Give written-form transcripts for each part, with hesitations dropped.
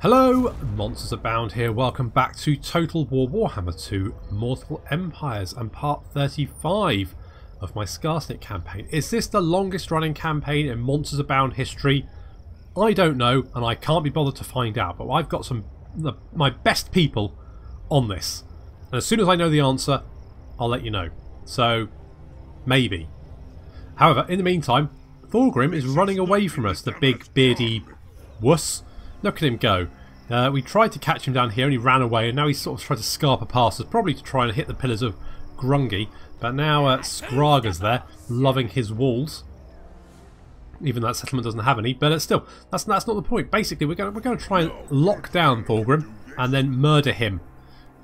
Hello, Monsters Abound here. Welcome back to Total War Warhammer 2 Mortal Empires and part 35 of my Skarsnik campaign. Is this the longest running campaign in Monsters Abound history? I don't know, and I can't be bothered to find out, but I've got my best people on this. And as soon as I know the answer, I'll let you know. So, maybe. However, in the meantime, Thorgrim is running away from us, the big beardy wuss. Look at him go. We tried to catch him down here and he ran away, and now he's sort of tried to scarper past us, probably to try and hit the pillars of Grungy. But now Skraga's there, loving his walls. Even though that settlement doesn't have any, but still, that's not the point. Basically, we're going to try and lock down Thorgrim and then murder him.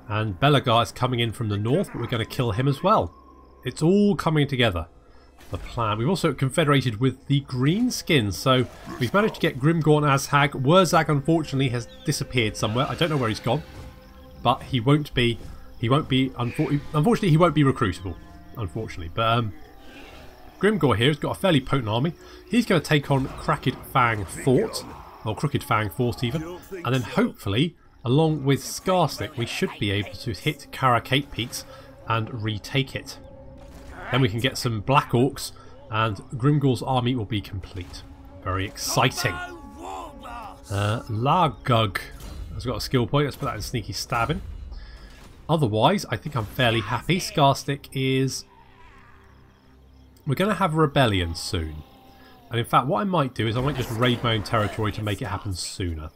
And Belagar is coming in from the north, but we're going to kill him as well. It's all coming together. The plan. We've also confederated with the Greenskin, so we've managed to get Grimgor and Azhag. Wurzag unfortunately has disappeared somewhere. I don't know where he's gone, but he won't be unfortunately he won't be recruitable, unfortunately. But Grimgor here has got a fairly potent army. He's going to take on Crooked Fang Fort, or Crooked Fang Fort even, and then hopefully along with Skarsnik we should be able to hit Karak Eight Peaks and retake it. Then we can get some Black Orcs and Grimgor's army will be complete. Very exciting. Largug has got a skill point. Let's put that in sneaky stabbing. Otherwise, I think I'm fairly happy. Skarsnik is... We're going to have a rebellion soon. And in fact, what I might do is I might just raid my own territory to make it happen sooner.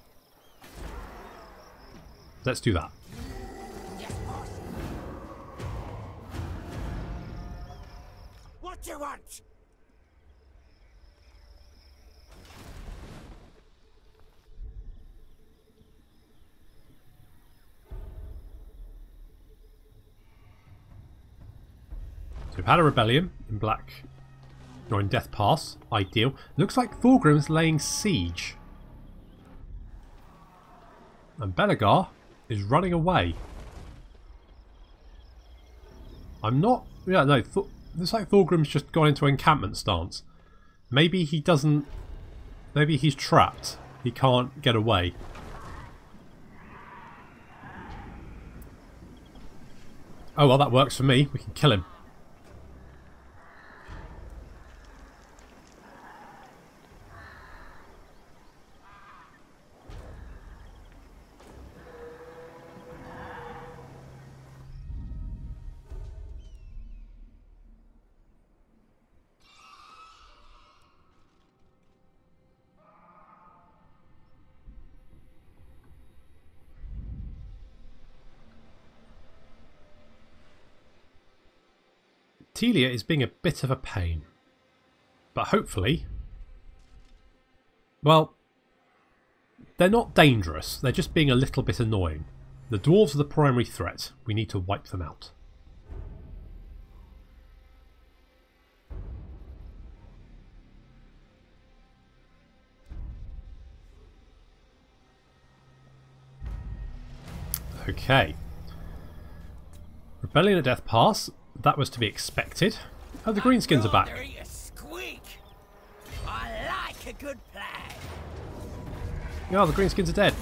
Let's do that. You want? So we've had a rebellion in Black, or in Death Pass. Ideal. Looks like Thorgrim's laying siege, and Belagar is running away. I'm not. Yeah, no. Looks like Thorgrim's just gone into encampment stance. Maybe he doesn't... Maybe he's trapped. He can't get away. Oh well, that works for me. We can kill him. Telia is being a bit of a pain. But hopefully... Well, they're not dangerous. They're just being a little bit annoying. The dwarves are the primary threat. We need to wipe them out. Okay. Rebellion at Death Pass. That was to be expected. Oh, the Greenskins are back. I like a good plan. Oh, the Greenskins are dead.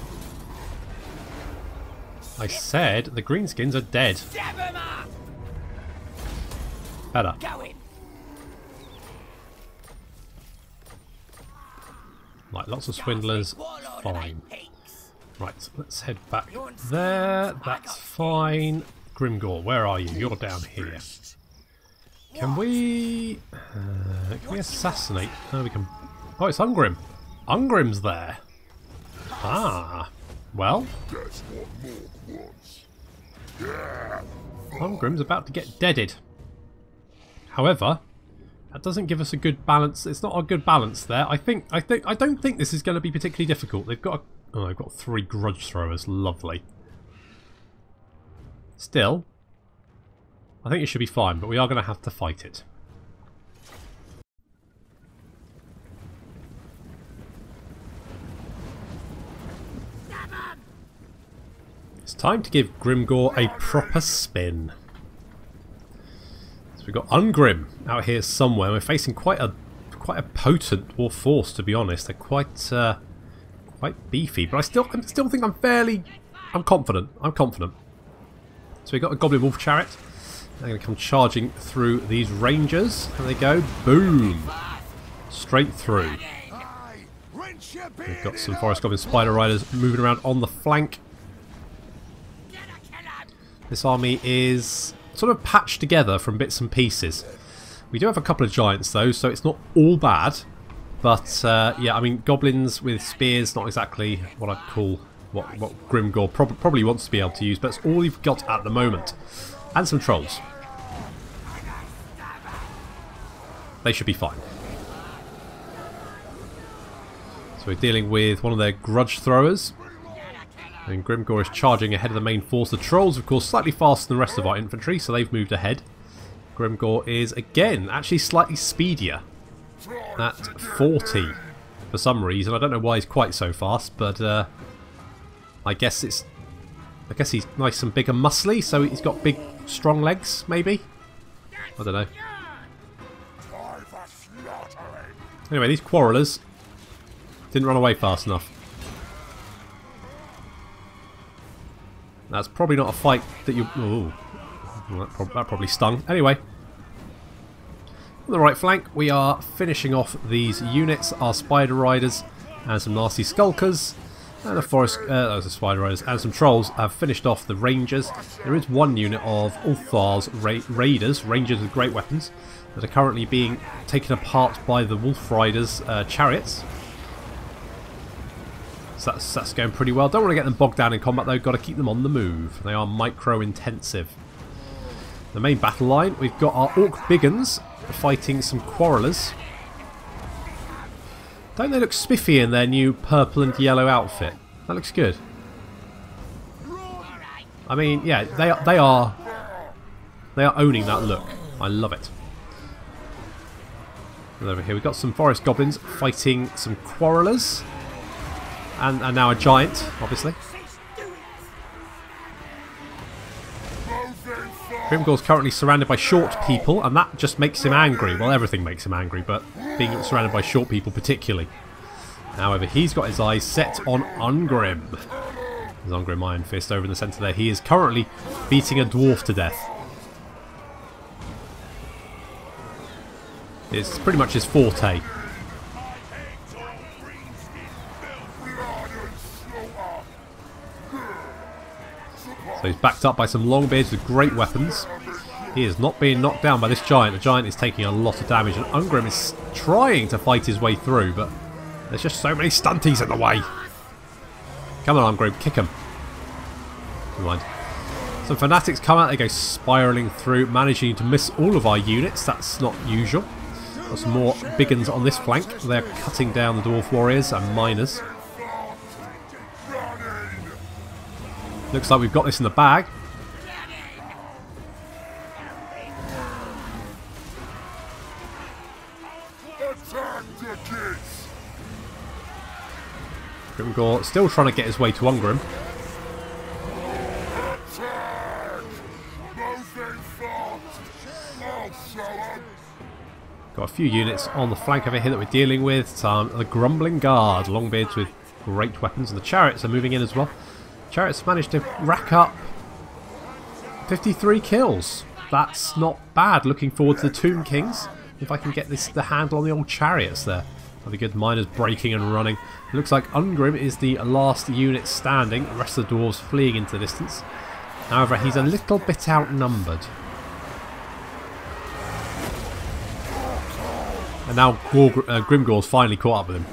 I said the Greenskins are dead. Better. Right, lots of swindlers. Fine. Right, let's head back there. That's fine. Grimgor, where are you? You're down here. Can we assassinate? Oh, we can. Oh, it's Ungrim. Ungrim's there. Ah, well. Ungrim's about to get deaded. However, that doesn't give us a good balance. It's not a good balance there. I don't think this is going to be particularly difficult. They've got they've got 3 grudge throwers. Lovely. Still, I think it should be fine, but we are going to have to fight it. It's time to give Grimgor a proper spin. So we've got Ungrim out here somewhere. We're facing quite a potent dwarf force, to be honest. They're quite quite beefy, but I still think I'm confident. I'm confident. So we got a Goblin Wolf Chariot. They're going to come charging through these Rangers. There they go. Boom. Straight through. We've got some Forest Goblin Spider Riders moving around on the flank. This army is sort of patched together from bits and pieces. We do have a couple of giants though, so it's not all bad. But yeah, I mean, goblins with spears, not exactly what I'd call what Grimgor probably wants to be able to use, but it's all you've got at the moment. And some trolls. They should be fine. So we're dealing with one of their grudge throwers. And Grimgor is charging ahead of the main force. The trolls, of course, slightly faster than the rest of our infantry, so they've moved ahead. Grimgor is, again, actually slightly speedier. At 40 for some reason. I don't know why he's quite so fast, but I guess he's nice and big and muscly, so he's got big, strong legs, maybe? I don't know. Anyway, these quarrelers didn't run away fast enough. That's probably not a fight that you... Ooh, that probably stung. Anyway. On the right flank, we are finishing off these units, our Spider Riders and some nasty Skulkers. And the Forest... those are Spider Riders and some Trolls have finished off the Rangers. There is one unit of Ulthar's Raiders, Rangers with great weapons, that are currently being taken apart by the Wolf Riders' chariots. So that's going pretty well. Don't want to get them bogged down in combat though, got to keep them on the move. They are micro-intensive. The main battle line, we've got our Orc Biggins fighting some Quarrelers. Don't they look spiffy in their new purple and yellow outfit? That looks good. I mean, yeah, they are owning that look. I love it. And over here we've got some Forest Goblins fighting some Quarrelers. And now a giant, obviously. Grimgor's currently surrounded by short people, and that just makes him angry. Well, everything makes him angry, but being surrounded by short people particularly. However, he's got his eyes set on Ungrim. There's Ungrim Iron Fist over in the centre there. He is currently beating a dwarf to death. It's pretty much his forte. So he's backed up by some Longbeards with great weapons. He is not being knocked down by this giant. The giant is taking a lot of damage, and Ungrim is trying to fight his way through, but there's just so many stunties in the way. Come on, Ungrim, kick him. Never mind. Some fanatics come out, they go spiralling through, managing to miss all of our units. That's not usual. Got some more Biggins on this flank. They're cutting down the Dwarf Warriors and Miners. Looks like we've got this in the bag. Grimgor still trying to get his way to Ungrim. Got a few units on the flank over here that we're dealing with. The Grumbling Guard, Longbeards with great weapons, and the Chariots are moving in as well. Chariots managed to rack up 53 kills. That's not bad. Looking forward to the Tomb Kings. If I can get the handle on the old Chariots there. That'll be good. Miners breaking and running. It looks like Ungrim is the last unit standing. The rest of the dwarves fleeing into the distance. However, he's a little bit outnumbered. And now Grimgor's finally caught up with him.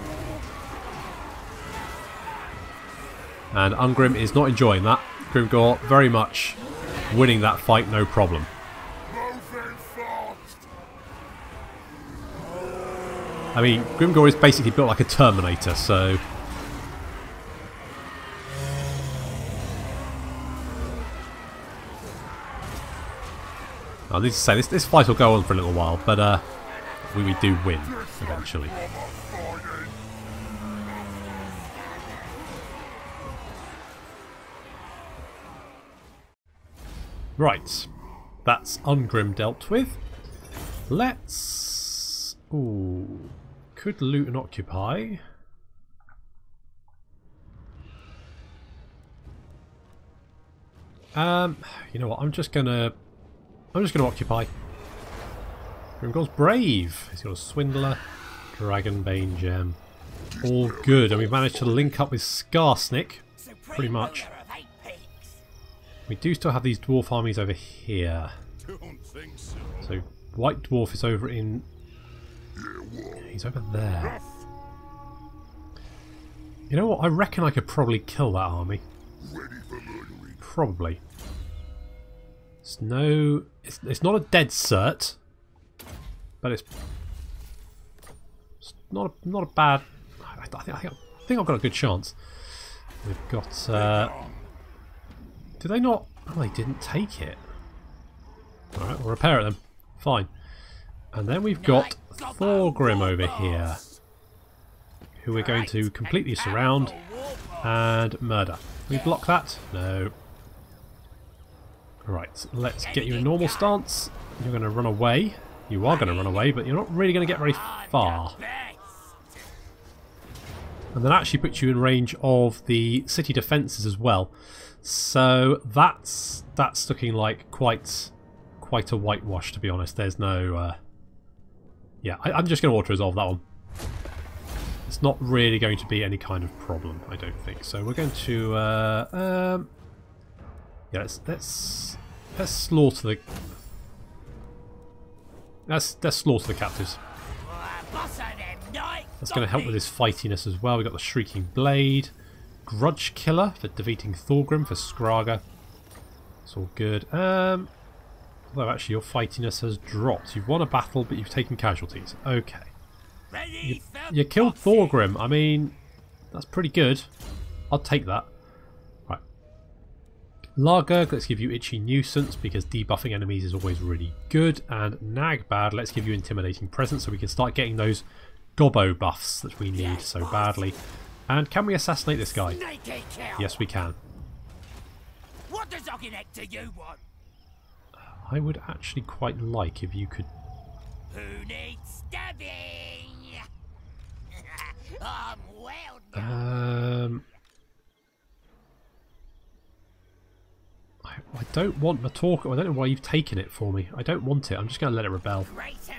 And Ungrim is not enjoying that. Grimgor very much winning that fight, no problem. I mean, Grimgor is basically built like a Terminator, so... I need to say, this fight will go on for a little while, but we do win, eventually. Right, that's Ungrim dealt with. Let's... Ooh, could loot and occupy. You know what? I'm just gonna occupy. Grimgor's brave. He's got a swindler, Dragonbane gem. All good, and we've managed to link up with Skarsnik, pretty much. We do still have these dwarf armies over here. So White Dwarf is over in... He's over there. You know what? I reckon I could probably kill that army. Probably. It's no... It's not a dead cert, but it's not a bad... I think I've got a good chance. We've got... Did they not... Oh, they didn't take it. Alright, we'll repair it then. Fine. And then we've got Thorgrim over here, who we're going to completely surround and murder. Can we block that? No. Right, let's get you in normal stance. You're going to run away. You are going to run away, but you're not really going to get very far. And that actually puts you in range of the city defences as well. So that's looking like quite a whitewash, to be honest. There's no... yeah, I'm just going to auto-resolve that one. It's not really going to be any kind of problem, I don't think. So we're going to... yeah, let's slaughter the... Let's slaughter the captives. That's going to help with his fightiness as well. We've got the Shrieking Blade. Grudge Killer for defeating Thorgrim for Skraga. It's all good. Although actually your fightiness has dropped. You've won a battle, but you've taken casualties. Okay. You killed Thorgrim. I mean, that's pretty good. I'll take that. Right. Largurg, let's give you Itchy Nuisance, because debuffing enemies is always really good. And Nagbad, let's give you Intimidating Presence, so we can start getting those Gobbo buffs that we need so badly. And can we assassinate this guy? Yes, we can. What does Ogginek do you want? I would actually quite like if you could... Who needs stabbing? Well I don't want Matorka. I don't know why you've taken it for me. I don't want it. I'm just going to let it rebel.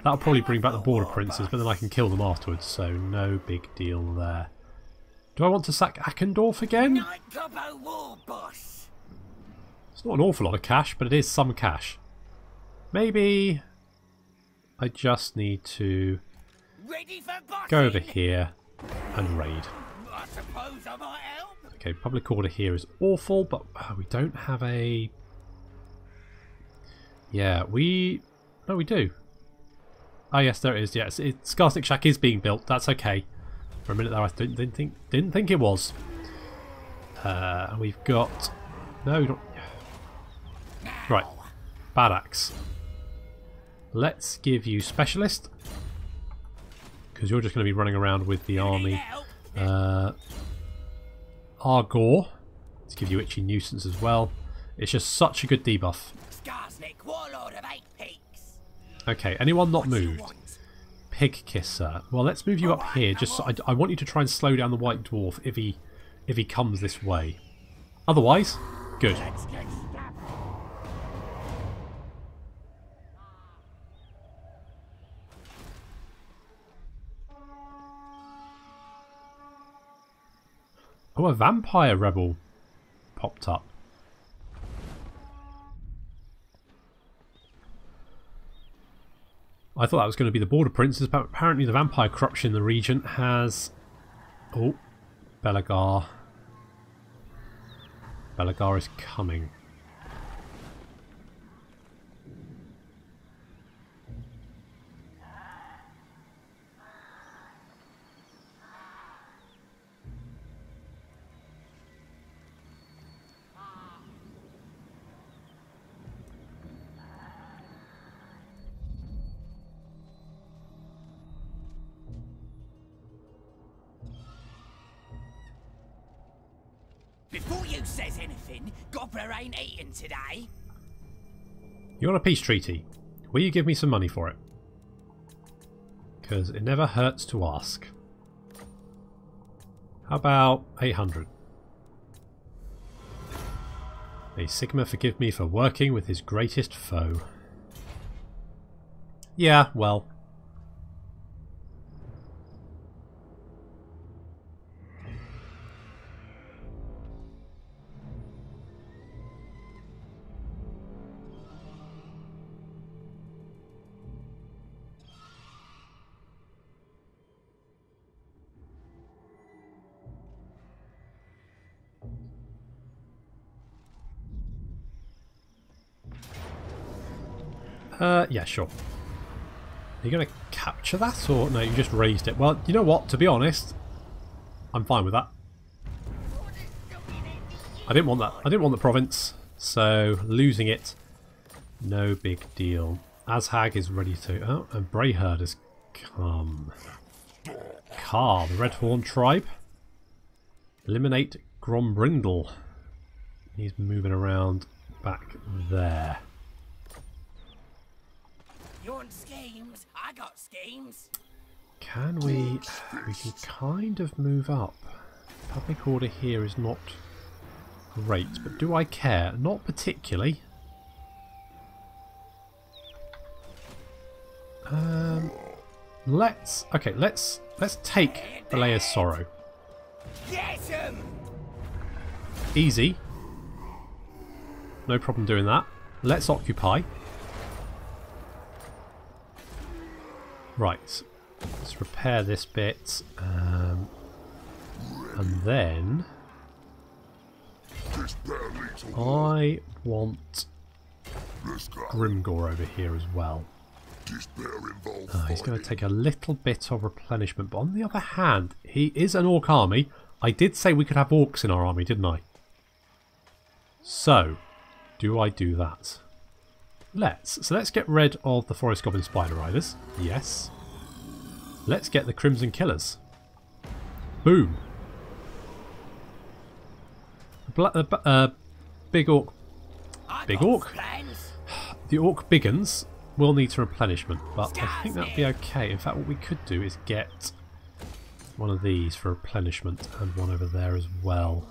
That'll probably bring back the Border Princes, but then I can kill them afterwards, so no big deal there. Do I want to sack Akendorf again? It's not an awful lot of cash, but it is some cash. Maybe I just need to go over here and raid. Okay, public order here is awful, but we don't have a... Yeah, we... No, we do. Oh yes, there it is. Yes, Skarsnik Shack is being built. That's okay. For a minute there, I didn't think it was. And we've got... No, don't... Right. Bad Axe. Let's give you Specialist, because you're just going to be running around with the army. Gore. Let's give you Itchy Nuisance as well. It's just such a good debuff. Skarsnik, Warlord of 8 Peaks. Okay, anyone not moved? Pig Kisser. Well, let's move you up here. Just so I want you to try and slow down the White Dwarf if he comes this way. Otherwise, good. Oh, a vampire rebel popped up. I thought that was going to be the Border Princes, but apparently the vampire corruption in the region has... Oh, Belagar. Belagar is coming. Before you says anything, Gobler ain't eating today. You want a peace treaty? Will you give me some money for it? Because it never hurts to ask. How about 800? May Sigma forgive me for working with his greatest foe. Yeah, well. Yeah, sure. Are you going to capture that, or no? You just raised it. Well, you know what? To be honest, I'm fine with that. I didn't want that. I didn't want the province, so losing it, no big deal. Azhag is ready to. Oh, and Brayherd has come. Car, the Redhorn tribe. Eliminate Grombrindle. He's moving around back there. You want schemes? I got schemes. Can we... We can kind of move up. Public order here is not great, but do I care? Not particularly. Let's take Belair's Sorrow. Yes, 'em. Easy. No problem doing that. Let's occupy. Right, let's repair this bit, and then I want Grimgor over here as well. He's going to take a little bit of replenishment, but on the other hand, he is an orc army. I did say we could have orcs in our army, didn't I? So, do I do that? So let's get rid of the Forest Goblin Spider Riders. Yes. Let's get the Crimson Killers. Boom. Big Orc. Big Orc? The Orc Biggins will need some replenishment, but I think that'll be okay. In fact, what we could do is get one of these for replenishment and one over there as well.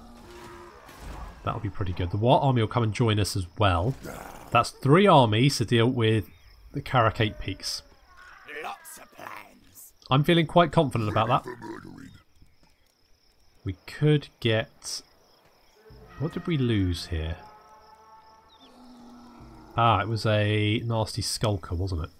That'll be pretty good. The War Army will come and join us as well. That's 3 armies to deal with the Karak Eight Peaks. Lots of plans. I'm feeling quite confident about that. We could get... What did we lose here? Ah, it was a nasty skulker, wasn't it?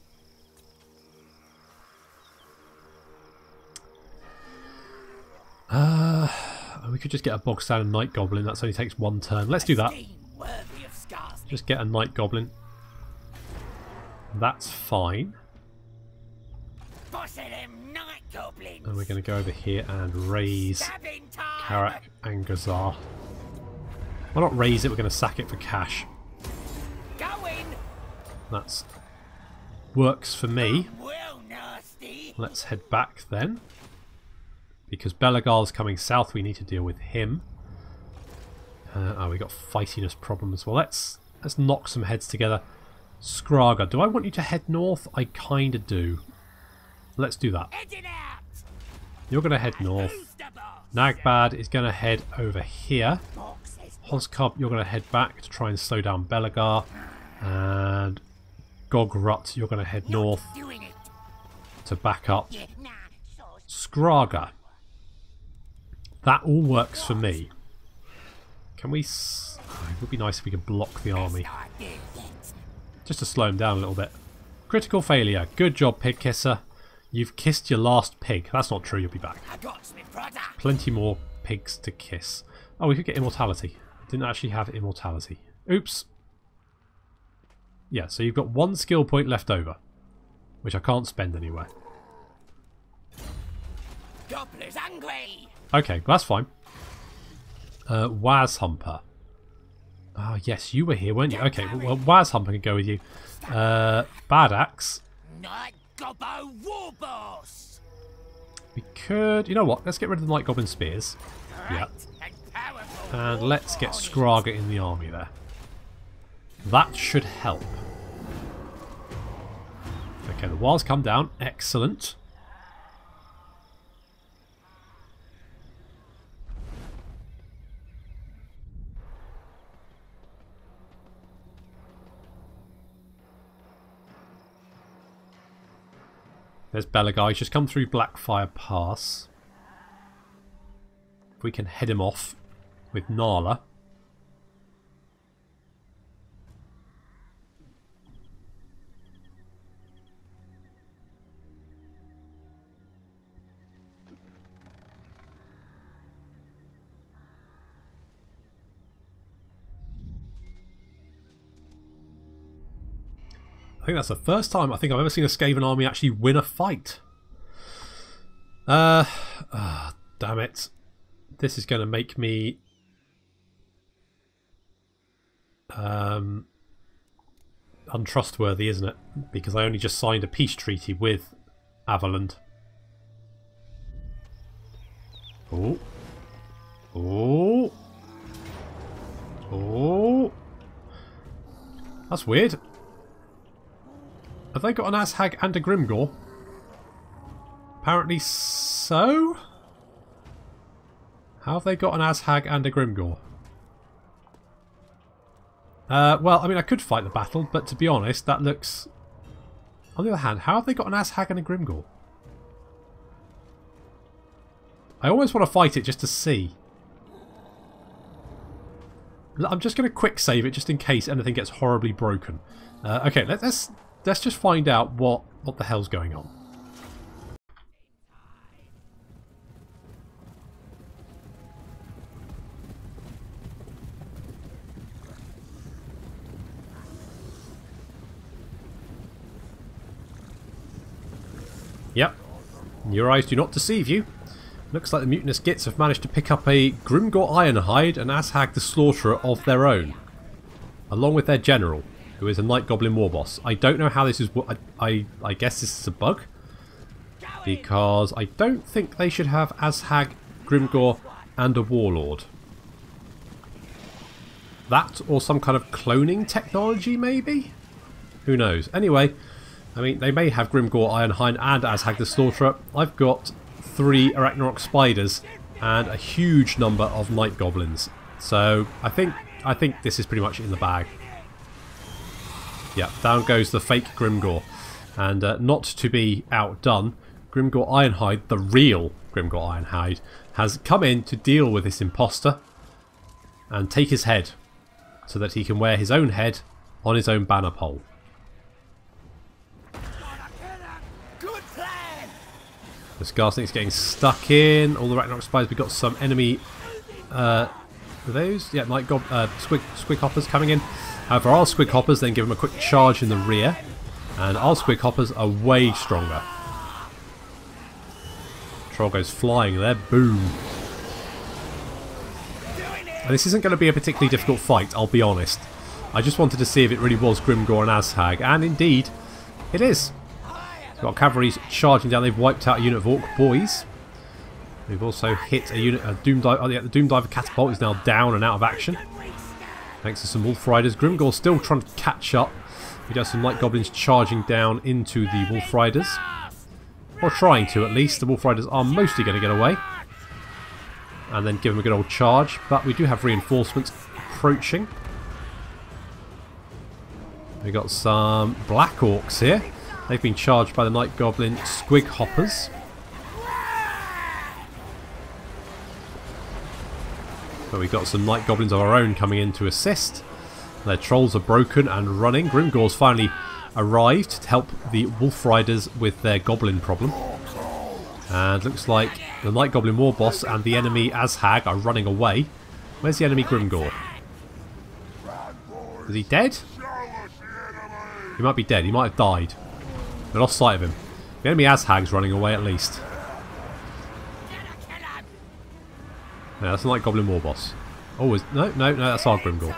We could just get a bog standard Night Goblin. That only takes 1 turn. Let's do that. Just get a Night Goblin. That's fine. And we're going to go over here and raise Karak and Gazar. Why not raise it? We're going to sack it for cash. That's works for me. Let's head back then. Because Belagar's coming south, we need to deal with him. We got fightiness problems. Well, let's knock some heads together. Skraga, do I want you to head north? I kind of do. Let's do that. You're going to head north. Nagbad is going to head over here. Hoskub, you're going to head back to try and slow down Belagar. And Gogrut, you're going to head north to back up Skraga. That all works for me. Can we... Oh, it would be nice if we could block the army. Just to slow him down a little bit. Critical failure. Good job, Pig Kisser. You've kissed your last pig. That's not true, you'll be back. Plenty more pigs to kiss. Oh, we could get immortality. Didn't actually have immortality. Oops. Yeah, so you've got 1 skill point left over. Which I can't spend anywhere. Gobbler's angry. Okay, that's fine. Wazhumper. Oh, yes, you were here, weren't you? Okay, well, Wazhumper can go with you. Bad Axe. Night Gobbo Warboss. We could... You know what? Let's get rid of the Night Goblin Spears. Yeah. And let's get Skraga in the army there. That should help. Okay, the walls come down. Excellent. There's Belagai. Just come through Blackfire Pass. If we can head him off with Nala. I think that's the first time I think I've ever seen a Skaven army actually win a fight. Damn it. This is going to make me untrustworthy, isn't it? Because I only just signed a peace treaty with Averland. Oh. Oh. Oh. That's weird. Have they got an Azhag and a Grimgor? Apparently so? How have they got an Azhag and a Grimgor? Well, I mean, I could fight the battle, but to be honest, that looks... On the other hand, how have they got an Azhag and a Grimgor? I always want to fight it just to see. I'm just going to quick save it just in case anything gets horribly broken. Okay, let's just find out what the hell's going on. Yep. Your eyes do not deceive you. Looks like the Mutinous Gits have managed to pick up a Grimgor Ironhide and Azhag the Slaughterer of their own. Along with their general, who is a Night Goblin Warboss. I don't know how this is... I guess this is a bug. Because I don't think they should have Azhag, Grimgor and a Warlord. That or some kind of cloning technology maybe? Who knows? Anyway, I mean, they may have Grimgor Ironhide and Azhag the Slaughterer. I've got 3 Arachnarok Spiders and a huge number of Night Goblins. So I think this is pretty much in the bag. Yeah, down goes the fake Grimgor. And not to be outdone, Grimgor Ironhide, the real Grimgor Ironhide, has come in to deal with this imposter and take his head so that he can wear his own head on his own banner pole. The Skarsnik's getting stuck in. All the Ragnarok Spiders. We've got some enemy... are those? Yeah, Night Squig Hoppers coming in. However, our Squig Hoppers then give them a quick charge in the rear. And our Squig Hoppers are way stronger. Troll goes flying there. Boom. And this isn't going to be a particularly difficult fight, I'll be honest. I just wanted to see if it really was Grimgor and Azhag. And indeed, it is. Got cavalry's charging down. They've wiped out a unit of Orc Boys. We've also hit a unit of Doomdiver. Oh, yeah, the Doomdiver catapult is now down and out of action. Thanks to some Wolf Riders. Grimgor's still trying to catch up. We have some Night Goblins charging down into the Wolf Riders. Or trying to, at least. The Wolf Riders are mostly going to get away. And then give them a good old charge. But we do have reinforcements approaching. We've got some Black Orcs here. They've been charged by the Night Goblin Squig Hoppers. But we've got some Night Goblins of our own coming in to assist. Their trolls are broken and running. Grimgor's finally arrived to help the Wolf Riders with their Goblin problem. And looks like the Night Goblin Warboss and the enemy Azhag are running away. Where's the enemy Grimgor? Is he dead? He might be dead. He might have died. We lost sight of him. The enemy Azhag's running away at least. Yeah, that's not like Goblin Warboss. Oh, no, that's our Grimgor.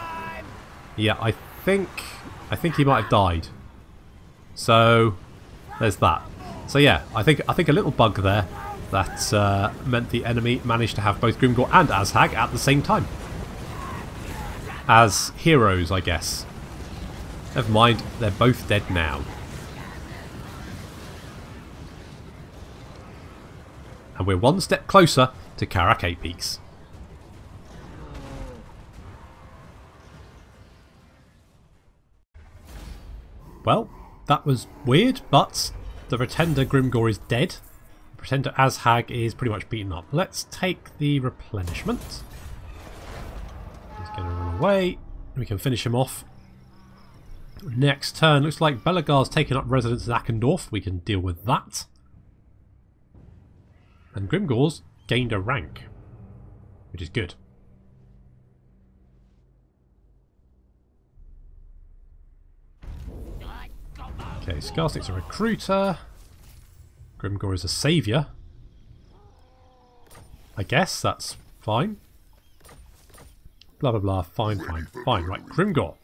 Yeah, I think he might have died. So there's that. So yeah, I think a little bug there that meant the enemy managed to have both Grimgor and Azhag at the same time. As heroes, I guess. Never mind, they're both dead now. And we're one step closer to Karak Eight Peaks. Well, that was weird, but The Pretender Grimgor is dead. The Pretender Azhag is pretty much beaten up. Let's take the replenishment. He's going to run away. We can finish him off. Next turn, looks like Belagar's taken up residence in Akendorf. We can deal with that. And Grimgor's gained a rank, which is good. Okay, Skarsnik's a recruiter. Grimgor is a saviour. I guess that's fine. Blah blah blah. Fine, fine, fine. Right, Grimgor.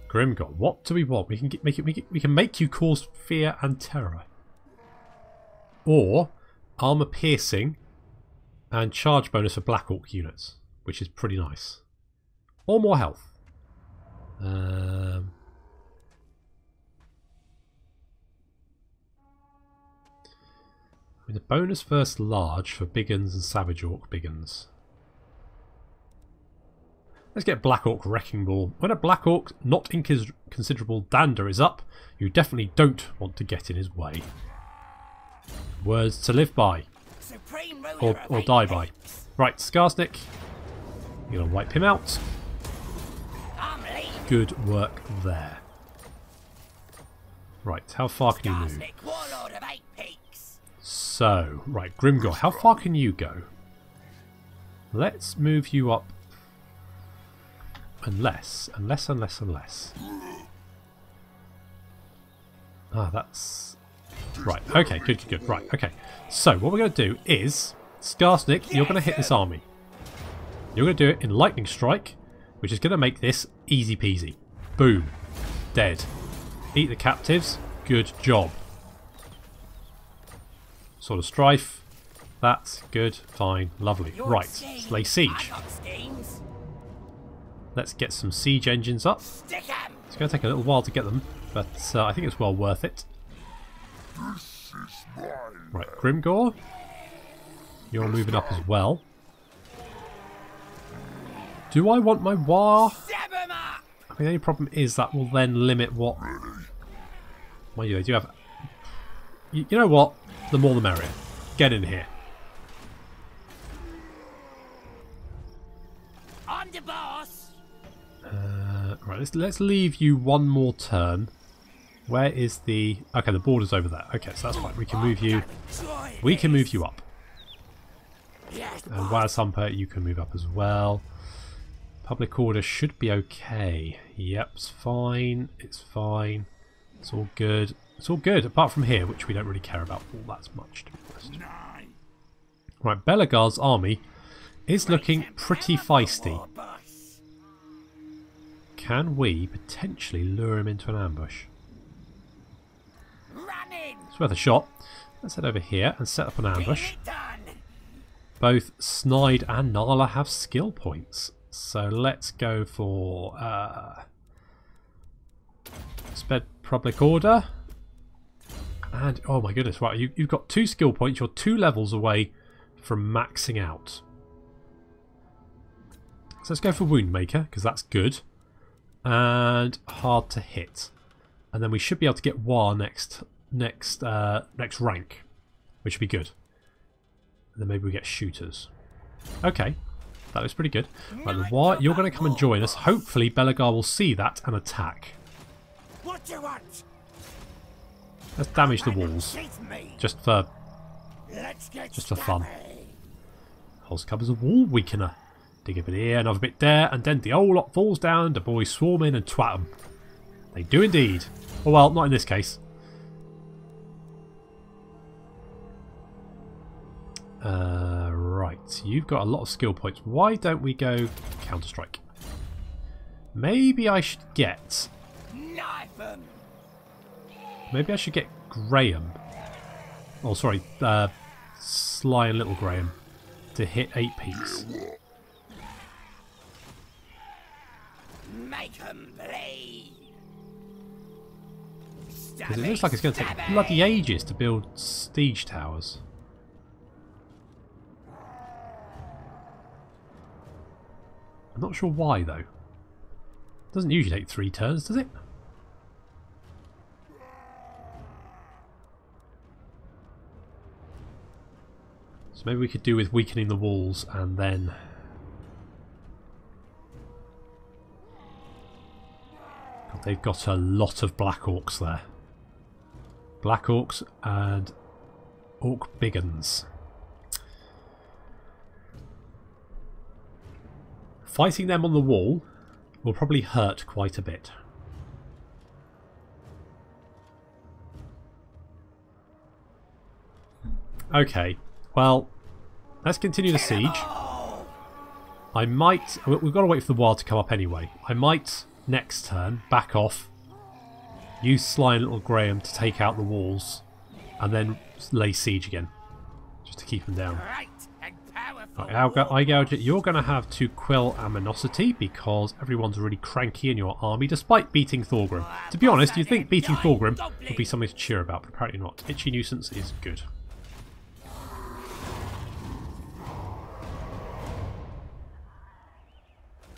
Grimgor, what do we want? We can we can make you cause fear and terror, or armor piercing and charge bonus for Black Orc units, which is pretty nice, or more health. I mean, the bonus versus large for big uns and Savage Orc big uns. Let's get Black Orc Wrecking Ball. When a Black Orc not in considerable dander is up, you definitely don't want to get in his way. Words to live by. Or die by. Right, Skarsnik. You're going to wipe him out. Good work there. Right, how far can you move? So, right, Grimgor, how far can you go? Let's move you up. Unless. Ah, that's... Right, okay, good. Right, okay. So, what we're going to do is... Skarsnik, you're going to hit this army. You're going to do it in Lightning Strike, which is going to make this easy peasy. Boom. Dead. Eat the captives. Good job. Sword of Strife. That's good. Fine. Lovely. Right. Let's lay siege. Let's get some siege engines up. It's going to take a little while to get them, but I think it's well worth it. Right, Grimgor. You're moving up as well. Do I want my War? I mean, the only problem is that will then limit what... Well, you do have... You know what? The more the merrier. Get in here. I'm the boss. Right, let's leave you one more turn. Where is the... Okay, the border's over there. Okay, so that's fine. We can move you... We can move you up. And Wazhumper, you can move up as well. Public order should be okay. Yep, it's fine. It's fine. It's all good. It's all good, apart from here, which we don't really care about all that much, to be honest. Right, Belagar's army is looking pretty feisty. Can we potentially lure him into an ambush? It's worth a shot. Let's head over here and set up an ambush. Both Snide and Nala have skill points. So let's go for Sped Public Order. And, oh my goodness, right, you've got 2 skill points. You're 2 levels away from maxing out. So let's go for Woundmaker, because that's good. And hard to hit. And then we should be able to get War next rank, which would be good. And then maybe we get Shooters. Okay, that looks pretty good. Right, the War, you're going to come and join us. Hopefully Belagar will see that and attack. What do you want? Let's damage the walls, just for fun. Holes covers a wall weakener. Dig a bit here, another bit there, and then the whole lot falls down. The boys swarm in and twat them. They do indeed. Oh well, not in this case. Right, you've got a lot of skill points. Why don't we go Counter-Strike? Maybe I should get... Maybe I should get Graham. Oh, sorry, Sly and Little Graham to hit 8 Peaks. Make 'em bleed. Because it looks like it's going to take bloody ages to build siege towers. I'm not sure why though. It doesn't usually take 3 turns, does it? maybe we could do with weakening the walls and then... God, they've got a lot of Black Orcs there. Black Orcs and Orc Biggins. Fighting them on the wall will probably hurt quite a bit. Okay, well, let's continue the siege. I might... We've got to wait for the wild to come up anyway. I might, next turn, back off, use Sly and Little Graham to take out the walls, and then lay siege again, just to keep them down. Right, Eye Gouger, you're going to have to quell Aminosity because everyone's really cranky in your army, despite beating Thorgrim. To be honest, you'd think beating Thorgrim would be something to cheer about, but apparently not. Itchy Nuisance is good.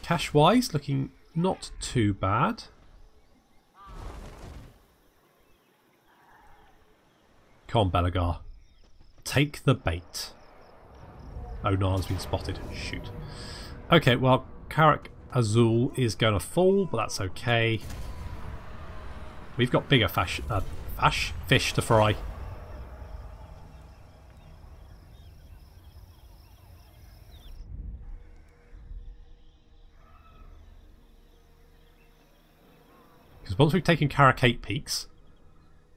Cash-wise, looking not too bad. Come on, Belagar. Take the bait. Oh, Nara's been spotted. Shoot. Okay, well, Karak Azul is going to fall, but that's okay. We've got bigger fish to fry. Because once we've taken Karak Eight Peaks,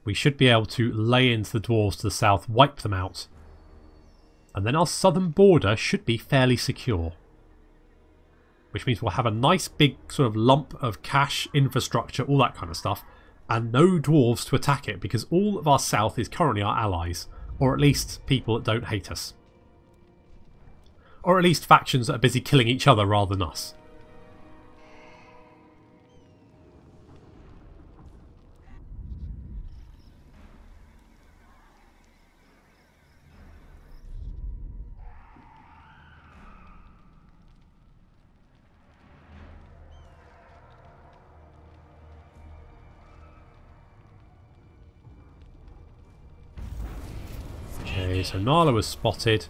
we should be able to lay into the dwarves to the south, wipe them out. And then our southern border should be fairly secure. Which means we'll have a nice big sort of lump of cash, infrastructure, all that kind of stuff. And no dwarves to attack it, because all of our south is currently our allies. Or at least people that don't hate us. Or at least factions that are busy killing each other rather than us. Okay, so Nala was spotted.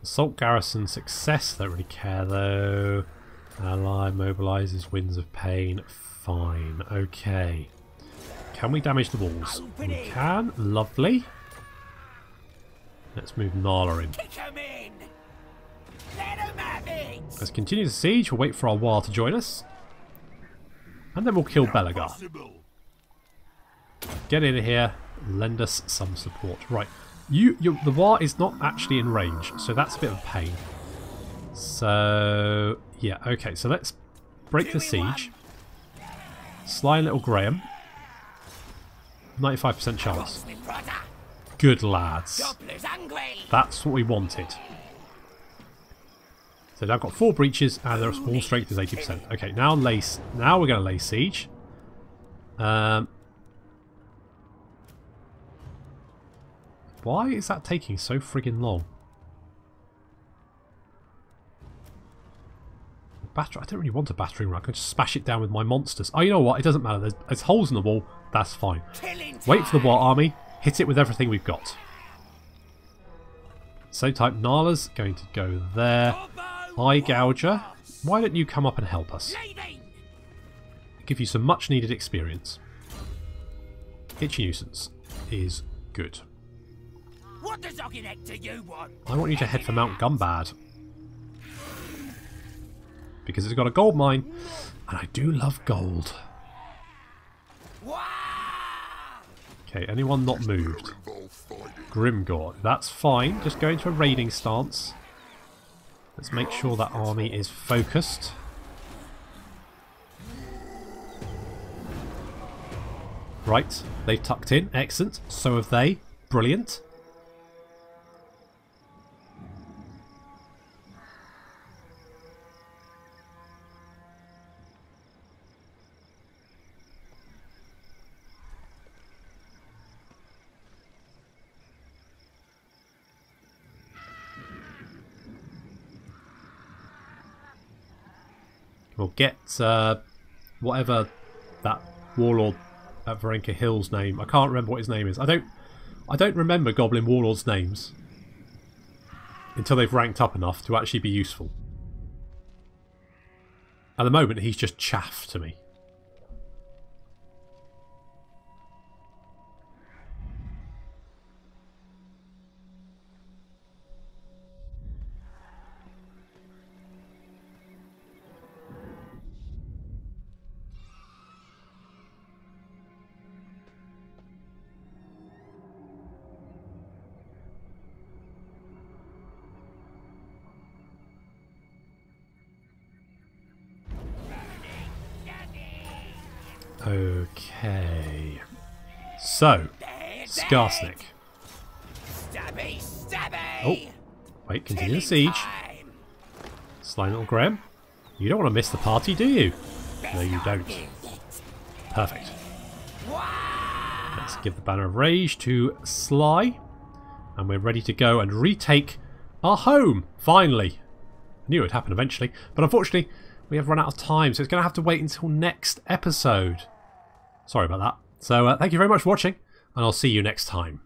Assault garrison success, don't really care though. Ally mobilises Winds of Pain. Fine, okay. Can we damage the walls? We can, lovely. Let's move Nala in. Let's continue the siege, we'll wait for our War to join us. And then we'll kill Belagar. Get in here, lend us some support. Right. The War is not actually in range, so that's a bit of a pain. So, yeah, okay, so let's break the siege. Sly and Little Graham. 95% chance. Good lads. That's what we wanted. So now I've got 4 breaches and their small strength is 80%. Okay, now we're going to lay siege. Why is that taking so friggin' long? I don't really want a battering ram. I can just smash it down with my monsters. Oh, you know what? It doesn't matter. There's holes in the wall. That's fine. Wait for the War Army. Hit it with everything we've got. Same type. Nala's going to go there. Eye Gouger. Why don't you come up and help us? Give you some much needed experience. Itchy Nuisance is good. What does Ogginector you want? I want you to head for Mount Gumbad. Because it's got a gold mine. And I do love gold. Okay, anyone not moved? Grimgor. That's fine. Just go into a raiding stance. Let's make sure that army is focused. Right, they've tucked in. Excellent. So have they. Brilliant. We'll get whatever that warlord at Varenka Hill's name. I can't remember what his name is. I don't remember Goblin warlords' names. until they've ranked up enough to actually be useful. At the moment, he's just chaff to me. Okay. So, Skarsnik. Stabby, stabby. Oh, wait, continue the siege. Sly little Graham. You don't want to miss the party, do you? No, you don't. Perfect. Let's give the Banner of Rage to Sly. And we're ready to go and retake our home, finally. I knew it would happen eventually, but unfortunately, we have run out of time, so it's going to have to wait until next episode. Sorry about that. So thank you very much for watching, and I'll see you next time.